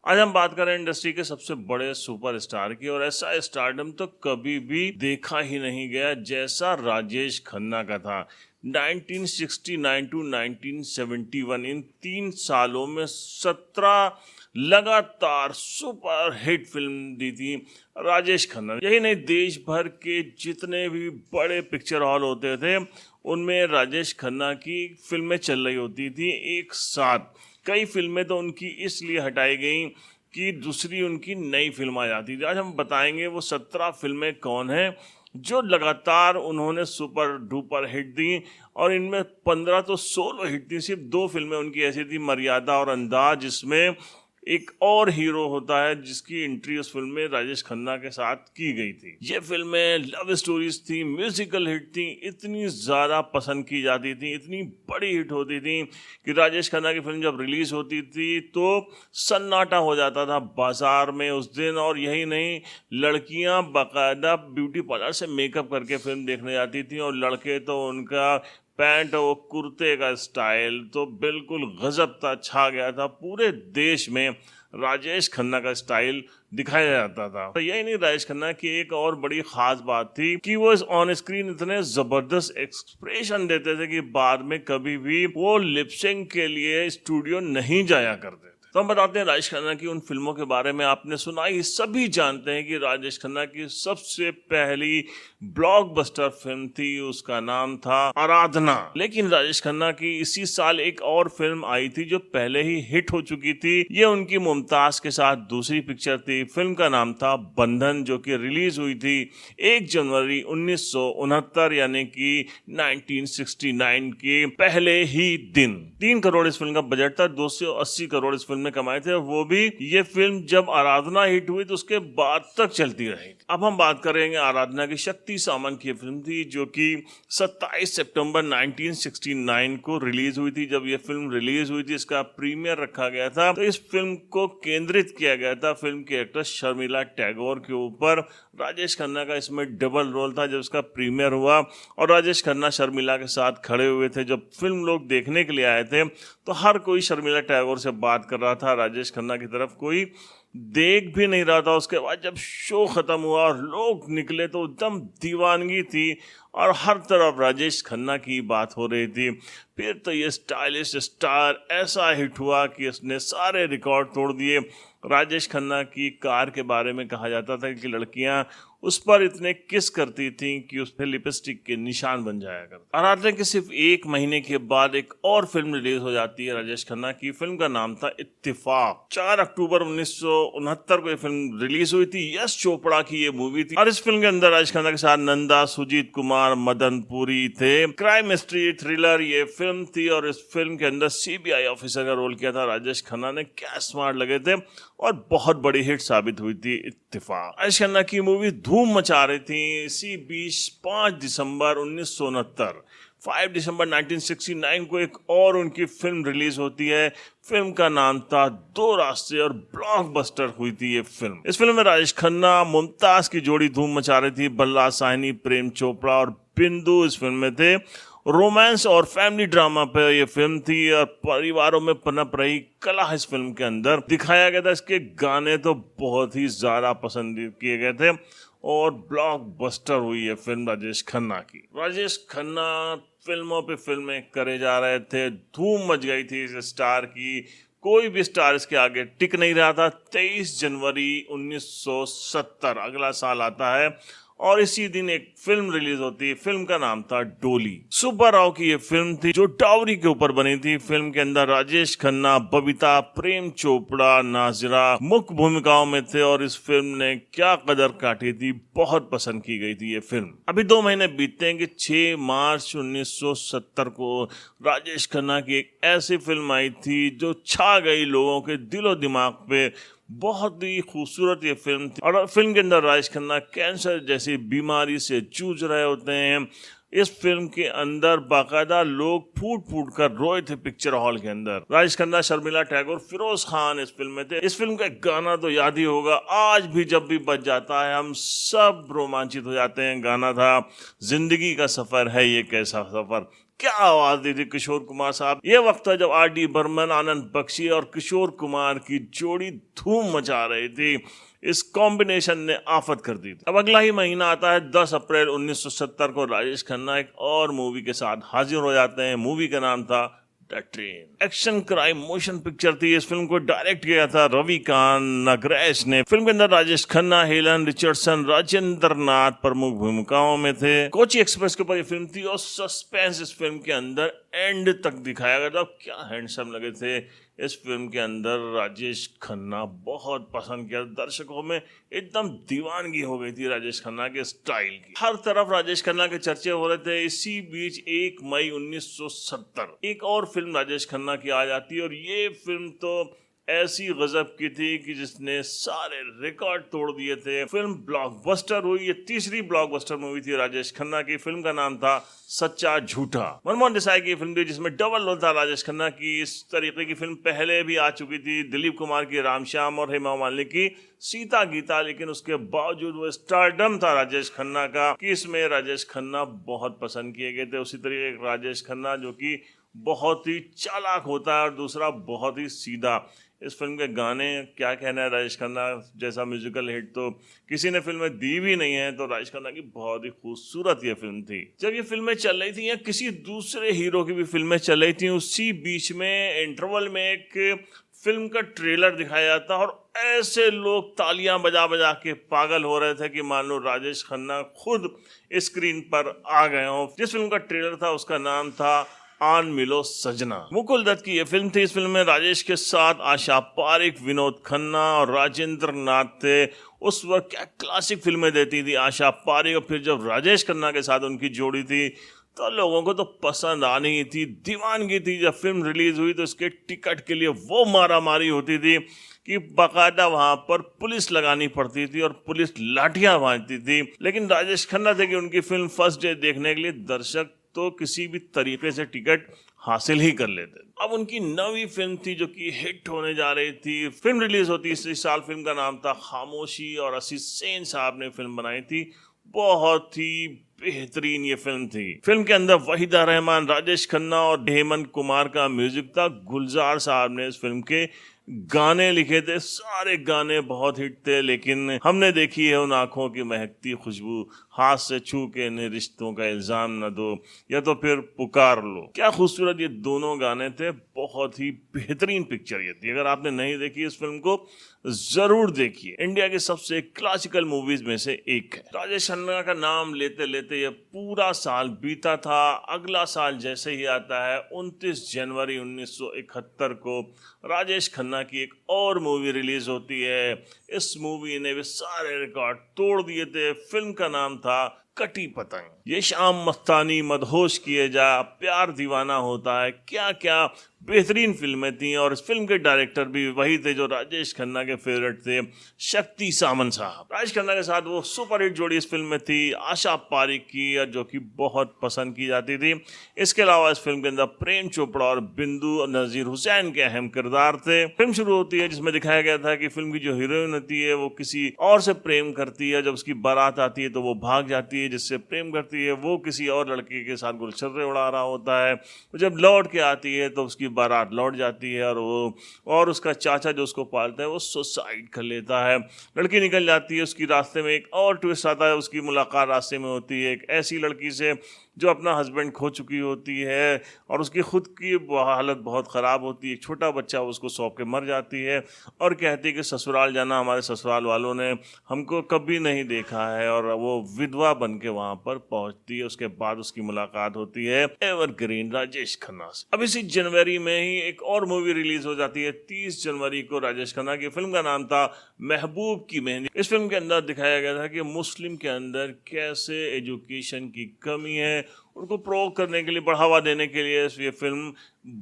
आज हम बात कर रहे हैं इंडस्ट्री के सबसे बड़े सुपरस्टार की, और ऐसा स्टारडम तो कभी भी देखा ही नहीं गया जैसा राजेश खन्ना का था। 1969 टू 1971 इन 3 सालों में 17 लगातार सुपर हिट फिल्म दी थी राजेश खन्ना। यही नहीं, देश भर के जितने भी बड़े पिक्चर हॉल होते थे उनमें राजेश खन्ना की फिल्में चल रही होती थी एक साथ। कई फिल्में तो उनकी इसलिए हटाई गई कि दूसरी उनकी नई फिल्म आ जाती थी। आज हम बताएंगे वो 17 फिल्में कौन हैं जो लगातार उन्होंने सुपर डुपर हिट दी, और इनमें 15 तो सोलो हिट थी। सिर्फ 2 फिल्में उनकी ऐसी थी, मर्यादा और अंदाज, जिसमें एक और हीरो होता है जिसकी एंट्री उस फिल्म में राजेश खन्ना के साथ की गई थी। ये फिल्में लव स्टोरीज थी, म्यूजिकल हिट थी, इतनी ज़्यादा पसंद की जाती थी, इतनी बड़ी हिट होती थी कि राजेश खन्ना की फिल्म जब रिलीज होती थी तो सन्नाटा हो जाता था बाजार में उस दिन। और यही नहीं, लड़कियां बाकायदा ब्यूटी पार्लर से मेकअप करके फिल्म देखने जाती थी, और लड़के तो उनका पैंट और कुर्ते का स्टाइल तो बिल्कुल गजब था, छा गया था। पूरे देश में राजेश खन्ना का स्टाइल दिखाया जाता था। तो यही नहीं, राजेश खन्ना की एक और बड़ी खास बात थी कि वो इस ऑन स्क्रीन इतने जबरदस्त एक्सप्रेशन देते थे कि बाद में कभी भी वो लिपसिंग के लिए स्टूडियो नहीं जाया करते। तो हम बताते हैं राजेश खन्ना की उन फिल्मों के बारे में। आपने सुना ही, सभी जानते हैं कि राजेश खन्ना की सबसे पहली ब्लॉकबस्टर फिल्म थी, उसका नाम था आराधना। लेकिन राजेश खन्ना की इसी साल एक और फिल्म आई थी जो पहले ही हिट हो चुकी थी। ये उनकी मुमताज के साथ दूसरी पिक्चर थी। फिल्म का नाम था बंधन, जो कि रिलीज हुई थी 1 जनवरी 1969 यानी कि 1969 के पहले ही दिन। 3 करोड़ इस फिल्म का बजट था, 280 करोड़ इस फिल्म में कमाए थे। वो भी ये फिल्म जब आराधना हिट हुई तो उसके बाद तक चलती रही। अब हम बात करेंगे आराधना की। शक्ति सामंत की फिल्म थी जो कि 27 सितंबर 1969 को रिलीज हुई थी। जब ये फिल्म रिलीज हुई थी, इसका प्रीमियर रखा गया था, तो इस फिल्म को केंद्रित किया गया था फिल्म की एक्ट्रेस शर्मिला टैगोर के ऊपर। राजेश खन्ना का इसमें डबल रोल था। जब इसका प्रीमियर हुआ और राजेश खन्ना शर्मिला के साथ खड़े हुए थे, जब फिल्म लोग देखने के लिए आए थे, तो हर कोई शर्मिला टैगोर से बात कर रहा था, राजेश खन्ना की तरफ कोई देख भी नहीं रहा था। उसके बाद जब शो खत्म हुआ और लोग निकले तो एकदम दीवानगी थी, और हर तरफ राजेश खन्ना की बात हो रही थी। फिर तो ये स्टाइलिश स्टार ऐसा हिट हुआ कि उसने सारे रिकॉर्ड तोड़ दिए। राजेश खन्ना की कार के बारे में कहा जाता था कि लड़कियां उस पर इतने किस करती थी कि उस पर लिपस्टिक के निशान बन जाया करते। आराधना के सिर्फ 1 महीने के बाद एक और फिल्म रिलीज हो जाती है राजेश खन्ना की। फिल्म का नाम था इत्तेफाक। 4 अक्टूबर 1969 को ये फिल्म रिलीज हुई थी। यश चोपड़ा की ये मूवी थी, और इस फिल्म के अंदर राजेश खन्ना के साथ नंदा, सुजीत कुमार, मदन पुरी थे। क्राइम मिस्ट्री थ्रिलर ये फिल्म थी, और इस फिल्म के अंदर सीबीआई ऑफिसर का रोल किया था राजेश खन्ना ने। क्या स्मार्ट लगे थे, और बहुत बड़ी हिट साबित हुई थी इत्तेफाक। राजेश खन्ना की मूवी धूम मचा रही थी। इसी बीच 5 दिसंबर 1969, 5 दिसंबर 1969 को एक और उनकी फिल्म रिलीज होती है। फिल्म का नाम था 2 रास्ते, और ब्लॉकबस्टर हुई थी ये फिल्म। इस फिल्म में राजेश खन्ना मुमताज की जोड़ी धूम मचा रही थी। बल्ला साहनी, प्रेम चोपड़ा और बिंदु इस फिल्म में थे। रोमांस और फैमिली ड्रामा पे ये फिल्म थी, और परिवारों में पनप रही कला इस फिल्म के अंदर दिखाया गया था। इसके गाने तो बहुत ही ज्यादा पसंद किए गए थे, और ब्लॉकबस्टर हुई है फिल्म राजेश खन्ना की। राजेश खन्ना फिल्मों पे फिल्में करे जा रहे थे, धूम मच गई थी इस स्टार की। कोई भी स्टार इसके आगे टिक नहीं रहा था। 23 जनवरी 1970 अगला साल आता है, और इसी दिन एक फिल्म रिलीज होती है। फिल्म का नाम था डोली। सुब्बा राव की ये फिल्म थी जो डावरी के ऊपर बनी थी। फिल्म के अंदर राजेश खन्ना, बबीता, प्रेम चोपड़ा, नाजिरा मुख्य भूमिकाओं में थे, और इस फिल्म ने क्या कदर काटी थी, बहुत पसंद की गई थी ये फिल्म। अभी 2 महीने बीतते हैं कि 6 मार्च 1970 को राजेश खन्ना की एक ऐसी फिल्म आई थी जो छा गई लोगों के दिलो दिमाग पे। बहुत ही खूबसूरत ये फिल्म थी, और फिल्म के अंदर राजेश खन्ना कैंसर जैसी बीमारी से जूझ रहे होते हैं। इस फिल्म के अंदर बाकायदा लोग फूट फूट कर रोए थे पिक्चर हॉल के अंदर। राजेश खन्ना, शर्मिला टैगोर, फिरोज खान इस फिल्म में थे। इस फिल्म का एक गाना तो याद ही होगा, आज भी जब भी बज जाता है हम सब रोमांचित हो जाते हैं। गाना था जिंदगी का सफर है ये कैसा सफर। क्या आवाज दी थी किशोर कुमार साहब। ये वक्त था जब आर डी बर्मन, आनंद बख्शी और किशोर कुमार की जोड़ी धूम मचा रही थी। इस कॉम्बिनेशन ने आफत कर दी थी। अब अगला ही महीना आता है 10 अप्रैल 1970 को राजेश खन्ना एक और मूवी के साथ हाजिर हो जाते हैं। मूवी का नाम था the train. Action crime motion picture थी। इस फिल्म को डायरेक्ट किया था रविकांत नागराज ने। फिल्म के अंदर राजेश खन्ना, हेलन रिचर्डसन, राजेंद्र नाथ प्रमुख भूमिकाओं में थे। कोची एक्सप्रेस के ऊपर ये फिल्म थी और सस्पेंस इस फिल्म के अंदर एंड तक दिखाया गया था। क्या हैंडसम लगे थे इस फिल्म के अंदर राजेश खन्ना। बहुत पसंद किया दर्शकों में, एकदम दीवानगी हो गई थी राजेश खन्ना के स्टाइल की। हर तरफ राजेश खन्ना के चर्चे हो रहे थे। इसी बीच 1 मई 1970 एक और फिल्म राजेश खन्ना की आ जाती है और ये फिल्म तो ऐसी गजब की थी कि जिसने सारे रिकॉर्ड तोड़ दिए थे। फिल्म ब्लॉकबस्टर हुई। ये तीसरी ब्लॉकबस्टर मूवी थी राजेश खन्ना की। फिल्म का नाम था सच्चा झूठा। मनमोहन देसाई की फिल्म थी जिसमें डबल रोल था राजेश खन्ना की। इस तरीके की फिल्म पहले भी आ चुकी थी, दिलीप कुमार की रामश्याम और हेमा मालिनी की सीता गीता, लेकिन उसके बावजूद वो स्टारडम था राजेश खन्ना का कि इसमें राजेश खन्ना बहुत पसंद किए गए थे। उसी तरीके राजेश खन्ना जो कि बहुत ही चालाक होता है और दूसरा बहुत ही सीधा। इस फिल्म के गाने क्या कहना है, राजेश खन्ना जैसा म्यूजिकल हिट तो किसी ने फिल्म में दी भी नहीं है। तो राजेश खन्ना की बहुत ही खूबसूरत ये फिल्म थी। जब ये फिल्में चल रही थी या किसी दूसरे हीरो की भी फिल्में चल रही थी, उसी बीच में इंटरवल में एक फिल्म का ट्रेलर दिखाया जाता और ऐसे लोग तालियां बजा बजा के पागल हो रहे थे कि मान लो राजेश खन्ना खुद स्क्रीन पर आ गए हों। जिस फिल्म का ट्रेलर था उसका नाम था आन मिलो सजना। मुकुल दत्त की यह फिल्म थी। इस फिल्म में राजेश के साथ आशा पारिक, विनोद खन्ना और राजेंद्र नाथ थे। उस वक्त क्या क्लासिक फिल्में देती थी आशा पारिक, और फिर जब राजेश खन्ना के साथ उनकी जोड़ी थी तो लोगों को तो पसंद आनी ही थी, दीवानगी थी। जब फिल्म रिलीज हुई तो इसके टिकट के लिए वो मारा मारी होती थी कि बाकायदा वहां पर पुलिस लगानी पड़ती थी और पुलिस लाठियां भांजती थी। लेकिन राजेश खन्ना थे कि उनकी फिल्म फर्स्ट डे देखने के लिए दर्शक तो किसी भी तरीके से टिकट हासिल ही कर लेते। अब उनकी नवी फिल्म थी जो कि हिट होने जा रही थी। फिल्म रिलीज होती इसी साल। फिल्म का नाम था खामोशी और आशीष सेन साहब ने फिल्म बनाई थी। बहुत ही बेहतरीन ये फिल्म थी। फिल्म के अंदर वहीदा रहमान, राजेश खन्ना और हेमंत कुमार का म्यूजिक था। गुलजार साहब ने इस फिल्म के गाने लिखे थे। सारे गाने बहुत हिट थे। लेकिन हमने देखी है उन आंखों की महकती खुशबू, हाथ से छू के इन्हें रिश्तों का इल्जाम न दो, या तो फिर पुकार लो। क्या खूबसूरत ये दोनों गाने थे। बहुत ही बेहतरीन पिक्चर ये थी। अगर आपने नहीं देखी इस फिल्म को जरूर देखिए। इंडिया की सबसे क्लासिकल मूवीज में से एक है। राजेश खन्ना का नाम लेते लेते ये पूरा साल बीता था। अगला साल जैसे ही आता है 29 जनवरी 1971 को राजेश खन्ना की एक और मूवी रिलीज होती है। इस मूवी ने भी सारे रिकॉर्ड तोड़ दिए थे। फिल्म का नाम था कटी पतंग। ये शाम मस्तानी मदहोश किए जा, प्यार दीवाना होता है, क्या क्या बेहतरीन फिल्में थी। और इस फिल्म के डायरेक्टर भी वही थे जो राजेश खन्ना के फेवरेट थे, शक्ति सामंत साहब। राजेश खन्ना के साथ वो सुपरहिट जोड़ी इस फिल्म में थी आशा पारिक की, जो कि बहुत पसंद की जाती थी। इसके अलावा इस फिल्म के अंदर प्रेम चोपड़ा और बिंदु और नजीर हुसैन के अहम किरदार थे। फिल्म शुरू होती है जिसमें दिखाया गया था कि फिल्म की जो हीरोइन होती है वो किसी और से प्रेम करती है। जब उसकी बारात आती है तो वो भाग जाती है। जिससे प्रेम करती है वो किसी और लड़के के साथ गुलछर्रे उड़ा रहा होता है। जब लौट के आती है तो उसकी बारात लौट जाती है और उसका चाचा जो उसको पालता है वो सुसाइड कर लेता है। लड़की निकल जाती है। उसकी रास्ते में एक और ट्विस्ट आता है। उसकी मुलाकात रास्ते में होती है एक ऐसी लड़की से जो अपना हस्बैंड खो चुकी होती है और उसकी खुद की हालत बहुत ख़राब होती है। एक छोटा बच्चा उसको सौंप के मर जाती है और कहती है कि ससुराल जाना, हमारे ससुराल वालों ने हमको कभी नहीं देखा है। और वो विधवा बन के वहाँ पर पहुँचती है। उसके बाद उसकी मुलाकात होती है एवरग्रीन राजेश खन्ना से। अब इसी जनवरी में ही एक और मूवी रिलीज हो जाती है 30 जनवरी को राजेश खन्ना की। फिल्म का नाम था महबूब की मेहंदी। इस फिल्म के अंदर दिखाया गया था कि मुस्लिम के अंदर कैसे एजुकेशन की कमी है, उनको प्रोवोक करने के लिए, बढ़ावा देने के लिए ये फिल्म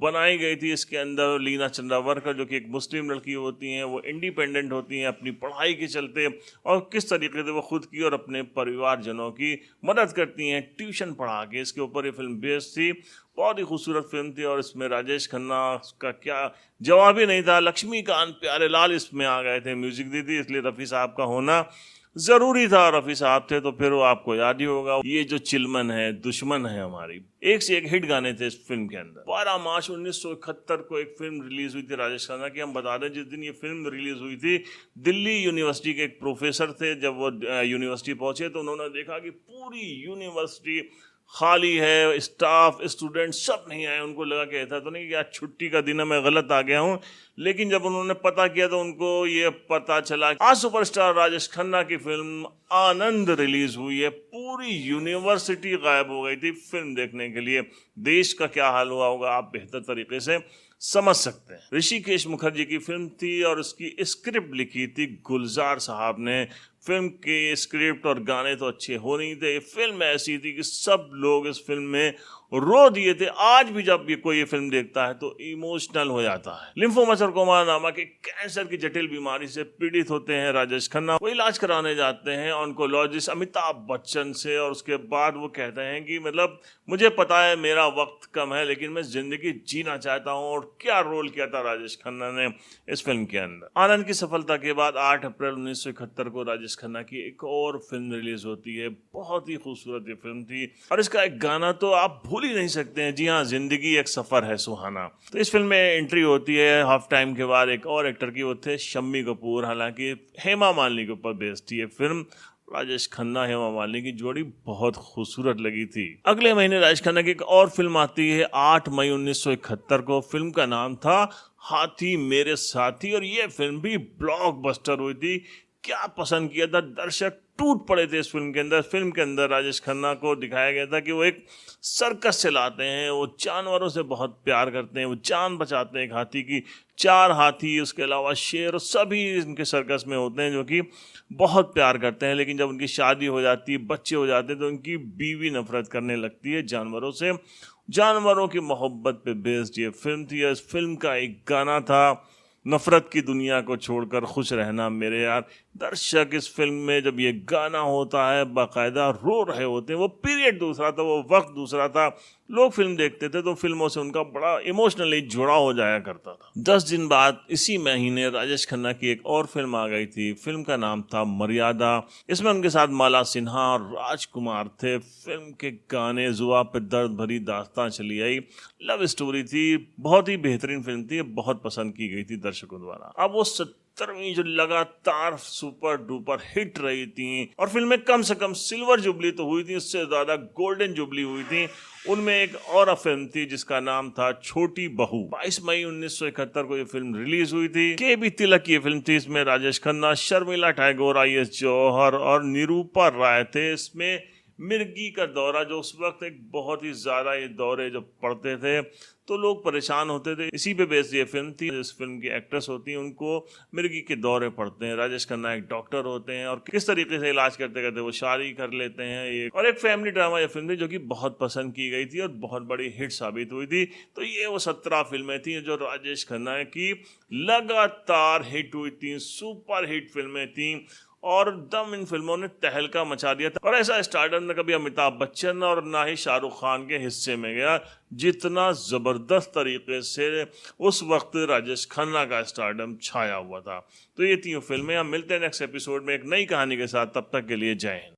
बनाई गई थी। इसके अंदर लीना चंद्रावरकर जो कि एक मुस्लिम लड़की होती हैं, वो इंडिपेंडेंट होती हैं अपनी पढ़ाई के चलते, और किस तरीके से वो खुद की और अपने परिवारजनों की मदद करती हैं ट्यूशन पढ़ा के। इसके ऊपर ये फिल्म बेस्ड थी। बहुत ही खूबसूरत फिल्म थी और इसमें राजेश खन्ना का क्या जवाब ही नहीं था। लक्ष्मीकांत प्यारेलाल इसमें आ गए थे, म्यूजिक दी थी, इसलिए रफ़ी साहब का होना जरूरी था। रफी साहब थे तो फिर वो आपको याद ही होगा, ये जो चिलमन है दुश्मन है हमारी, एक से एक हिट गाने थे इस फिल्म के अंदर। 12 मार्च 1971 को एक फिल्म रिलीज हुई थी राजेश खन्ना की। हम बता दें जिस दिन ये फिल्म रिलीज हुई थी, दिल्ली यूनिवर्सिटी के एक प्रोफेसर थे। जब वो यूनिवर्सिटी पहुंचे तो उन्होंने देखा कि पूरी यूनिवर्सिटी खाली है, स्टाफ स्टूडेंट सब नहीं आए। उनको लगा कि ऐसा तो नहीं कि आज छुट्टी का दिन है, मैं गलत आ गया हूँ। लेकिन जब उन्होंने पता किया तो उनको ये पता चला आज सुपरस्टार राजेश खन्ना की फिल्म आनंद रिलीज हुई है। पूरी यूनिवर्सिटी गायब हो गई थी फिल्म देखने के लिए। देश का क्या हाल हुआ होगा आप बेहतर तरीके से समझ सकते हैं। ऋषिकेश मुखर्जी की फिल्म थी और उसकी स्क्रिप्ट लिखी थी गुलजार साहब ने। फिल्म के स्क्रिप्ट और गाने तो अच्छे हो नहीं थे, फिल्म ऐसी थी कि सब लोग इस फिल्म में रो दिए थे। आज भी जब ये कोई ये फिल्म देखता है तो इमोशनल हो जाता है। लिम्फोमा सरकोमा नामक एक कैंसर की जटिल बीमारी से पीड़ित होते हैं राजेश खन्ना। वो इलाज कराने जाते हैं ऑन्कोलॉजिस्ट अमिताभ बच्चन से, और उसके बाद वो कहते हैं कि मतलब मुझे पता है मेरा वक्त कम है लेकिन मैं जिंदगी जीना चाहता हूँ। और क्या रोल किया था राजेश खन्ना ने इस फिल्म के अंदर। आनंद की सफलता के बाद 8 अप्रैल 1971 को राजेश खन्ना की एक और फिल्म रिलीज होती है। बहुत ही खूबसूरत ये फिल्म थी और इसका एक गाना तो आप भूल ही नहीं सकते हैं। जी हाँ, जिंदगी एक सफर है सुहाना। तो इस फिल्म में एंट्री होती है हाफ टाइम के बाद एक और एक्टर की, वो थे शम्मी कपूर। हालांकि हेमा मालिनी के ऊपर बेस्ड थी ये फिल्म। राजेश खन्ना हेमा मालिनी की जोड़ी बहुत खूबसूरत लगी थी। अगले महीने राजेश खन्ना की एक और फिल्म आती है 8 मई 1971 को। फिल्म का नाम था हाथी मेरे साथी और ये फिल्म भी ब्लॉकबस्टर हुई थी। क्या पसंद किया था, दर्शक टूट पड़े थे इस फिल्म के अंदर। फिल्म के अंदर राजेश खन्ना को दिखाया गया था कि वो एक सर्कस चलाते हैं, वो जानवरों से बहुत प्यार करते हैं, वो जान बचाते हैं एक हाथी की। 4 हाथी उसके अलावा शेर सभी इनके सर्कस में होते हैं जो कि बहुत प्यार करते हैं। लेकिन जब उनकी शादी हो जाती है, बच्चे हो जाते हैं, तो उनकी बीवी नफरत करने लगती है जानवरों से। जानवरों की मोहब्बत पे बेस्ड ये फिल्म थी। इस फिल्म का एक गाना था नफरत की दुनिया को छोड़कर खुश रहना मेरे यार। दर्शक इस फिल्म में जब ये गाना होता है बाकायदा रो रहे होते हैं। वो पीरियड दूसरा था, वो वक्त दूसरा था। लोग फिल्म देखते थे तो फिल्मों से उनका बड़ा इमोशनली जुड़ाव हो जाया करता था। 10 दिन बाद इसी महीने राजेश खन्ना की एक और फिल्म आ गई थी। फिल्म का नाम था मर्यादा। इसमें उनके साथ माला सिन्हा और राजकुमार थे। फिल्म के गाने जुआ पे दर्द भरी दास्तां चली आई, लव स्टोरी थी। बहुत ही बेहतरीन फिल्म थी, बहुत पसंद की गई थी दर्शकों द्वारा। अब वो 70वीं जो लगातार सुपर डुपर हिट रही थी और फिल्में कम से कम सिल्वर जुबली तो हुई थी, उससे ज्यादा गोल्डन जुबली हुई थी। उनमें एक और फिल्म थी जिसका नाम था छोटी बहू। 22 मई 1971 को ये फिल्म रिलीज हुई थी। के.बी. तिलक की ये फिल्म थी। इसमें राजेश खन्ना, शर्मिला टैगोर, आई.एस. जौहर और निरूपा राय थे। इसमें मिर्गी का दौरा, जो उस वक्त एक बहुत ही ज्यादा ये दौरे जब पड़ते थे तो लोग परेशान होते थे, इसी पे बेस्ड ये फिल्म थी। इस फिल्म की एक्ट्रेस होती हैं, उनको मिर्गी के दौरे पड़ते हैं। राजेश खन्ना एक डॉक्टर होते हैं और किस तरीके से इलाज करते करते वो शादी कर लेते हैं। एक फैमिली ड्रामा ये फिल्म थी जो कि बहुत पसंद की गई थी और बहुत बड़ी हिट साबित हुई थी। तो ये वो 17 फिल्में थी जो राजेश खन्ना की लगातार हिट हुई थी, सुपर हिट फिल्में थी और दम इन फिल्मों ने तहलका मचा दिया था। और ऐसा स्टारडम न कभी अमिताभ बच्चन और ना ही शाहरुख खान के हिस्से में गया जितना जबरदस्त तरीके से उस वक्त राजेश खन्ना का स्टारडम छाया हुआ था। तो ये 3 फिल्में। हम मिलते हैं नेक्स्ट एपिसोड में एक नई कहानी के साथ। तब तक के लिए जय हिंद।